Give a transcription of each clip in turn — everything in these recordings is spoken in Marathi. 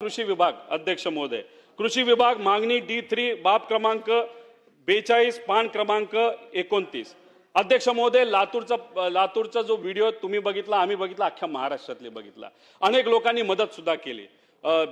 कृषी विभाग अध्यक्ष महोदय, कृषी विभाग मागणी D3 बाब क्रमांक 42 पान क्रमांक 29। अध्यक्ष महोदय, लातूरचा जो व्हिडिओ तुम्ही बघितला, आम्ही बघितला, अख्ख्या महाराष्ट्रातले बघितला, अनेक लोकांनी मदत सुद्धा केली।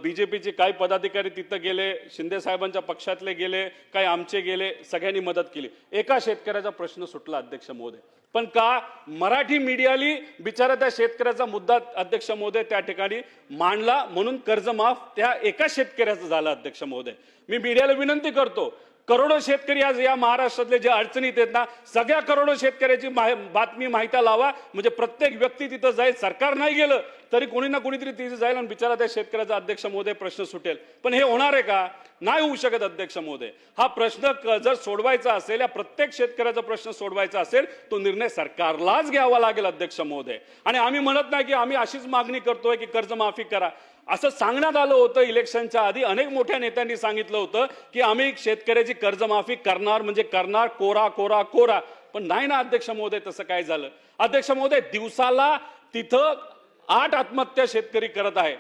बीजेपीचे काही पदाधिकारी तिथं गेले, शिंदे साहेबांच्या पक्षातले गेले, काही आमचे गेले, सगळ्यांनी मदत केली। एका शेतकऱ्याचा प्रश्न सुटला अध्यक्ष महोदय, पण का मराठी मीडियाली बिचारा त्या शेतकऱ्याचा मुद्दा अध्यक्ष महोदय त्या ठिकाणी मांडला, म्हणून कर्जमाफ त्या एका शेतकऱ्याचं झालं अध्यक्ष महोदय। मी मीडियाला विनंती करतो, करोडो शेतकरी आज या महाराष्ट्रातले जे अडचणीत आहेत ना, सगळ्या करोडो शेतकऱ्याची बातमी माहिती लावा, म्हणजे प्रत्येक व्यक्ती तिथं जाईल, सरकार नाही गेलं तरी कोणी ना कोणीतरी तिथे जाईल आणि बिचारा त्या शेतकऱ्याचा अध्यक्ष महोदय प्रश्न सुटेल। पण हे होणार आहे का? नाही होऊ शकत अध्यक्ष महोदय। हा प्रश्न जर सोडवायचा असेल, या प्रत्येक शेतकऱ्याचा प्रश्न सोडवायचा असेल, तो निर्णय सरकारलाच घ्यावा लागेल अध्यक्ष महोदय। आणि आम्ही म्हणत नाही की आम्ही अशीच मागणी करतोय की कर्जमाफी करा, असं सांगण्यात आलं होतं इलेक्शनच्या आधी, अनेक मोठ्या नेत्यांनी सांगितलं होतं की आम्ही शेतकऱ्याची कर्जमाफी करणार म्हणजे करणार, कोरा कोरा कोरा। पण नाही ना अध्यक्ष महोदय, तसं काय झालं अध्यक्ष महोदय? दिवसाला तिथं 8 आत्महत्या शेतकरी करत आहे,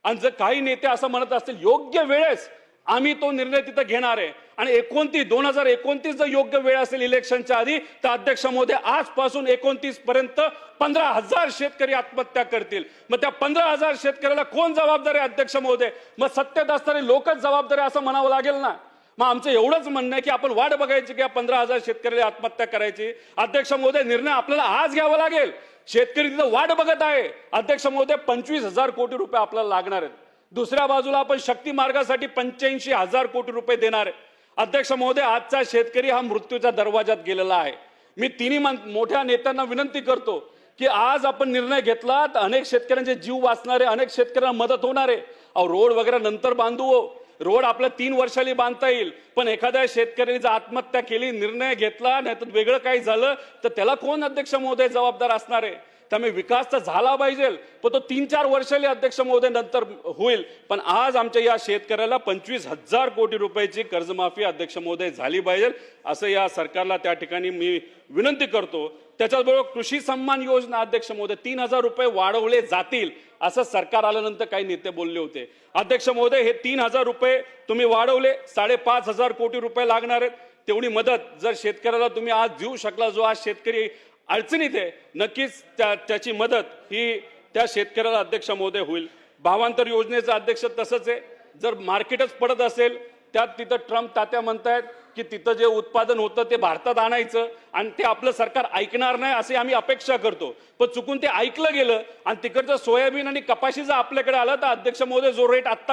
आणि जर काही नेते असं म्हणत असतील योग्य वेळेस आम्ही तो निर्णय तिथं घेणार आहे, आणि 2029 जर योग्य वेळ असेल इलेक्शनच्या आधी, तर अध्यक्ष महोदय आजपासून 29 पर्यंत 15,000 शेतकरी आत्महत्या करतील। मग त्या 15,000 शेतकऱ्याला कोण जबाबदार आहे अध्यक्ष महोदय? मग सत्तेत असणारे लोकच जबाबदार आहे असं म्हणावं लागेल ना। मग आमचं एवढंच म्हणणं आहे की आपण वाट बघायची की 15,000 शेतकऱ्याला आत्महत्या करायची? अध्यक्ष महोदय, निर्णय आपल्याला आज घ्यावा लागेल। शेतकरी तिथं वाट बघत आहे अध्यक्ष महोदय, 25,000 कोटी रुपये आपल्याला लागणार आहेत। दुसऱ्या बाजूला आपण शक्ती मार्गासाठी 85,000 कोटी रुपये देणार आहे। अध्यक्ष महोदय, आजचा शेतकरी हा मृत्यूच्या दरवाजात गेलेला आहे। मी तिन्ही मोठ्या नेत्यांना विनंती करतो की आज आपण निर्णय घेतला तर अनेक शेतकऱ्यांचे जीव वाचणारे, अनेक शेतकऱ्यांना मदत होणार आहे। अहो, रोड वगैरे नंतर बांधू, रोड आपल्या 3 वर्षांनी बांधता येईल, पण एखाद्या शेतकऱ्याने जर आत्महत्या केली, निर्णय घेतला नाही तर वेगळं काही झालं, तर त्याला कोण अध्यक्ष महोदय जबाबदार असणार आहे? त्यामुळे विकास तर झाला पाहिजे, पण तो 3-4 वर्षांनी अध्यक्ष महोदय नंतर होईल। पण आज आमच्या या शेतकऱ्याला 25,000 कोटी रुपयाची कर्जमाफी अध्यक्ष महोदय झाली पाहिजे, असं या सरकारला त्या ठिकाणी मी विनंती करतो। त्याच्याबरोबर कृषी सन्मान योजना अध्यक्ष महोदय 3,000 रुपये वाढवले जातील असं सरकार आल्यानंतर काही नेते बोलले होते। अध्यक्ष महोदय, हे 3,000 रुपये तुम्ही वाढवले, 5,500 कोटी रुपये लागणार आहेत। तेवढी मदत जर शेतकऱ्याला तुम्ही आज देऊ शकला, जो आज शेतकरी अडचणीत आहे, नक्कीच त्याची मदत ही त्या शेतकऱ्याला अध्यक्ष महोदय होईल। भावांतर योजनेचं अध्यक्ष तसंच आहे, जर मार्केटच पडत असेल, त्यात तिथं ट्रम्प तात्या म्हणतायत की तिथं जे उत्पादन होतं ते भारतात आणायचं, आणि ते आपलं सरकार ऐकणार नाही असे आम्ही अपेक्षा करतो। पण चुकून ते ऐकलं गेलं आणि तिकडचं सोयाबीन आणि कपाशी जर आपल्याकडे आलं, तर अध्यक्ष महोदय जो रेट आत्ता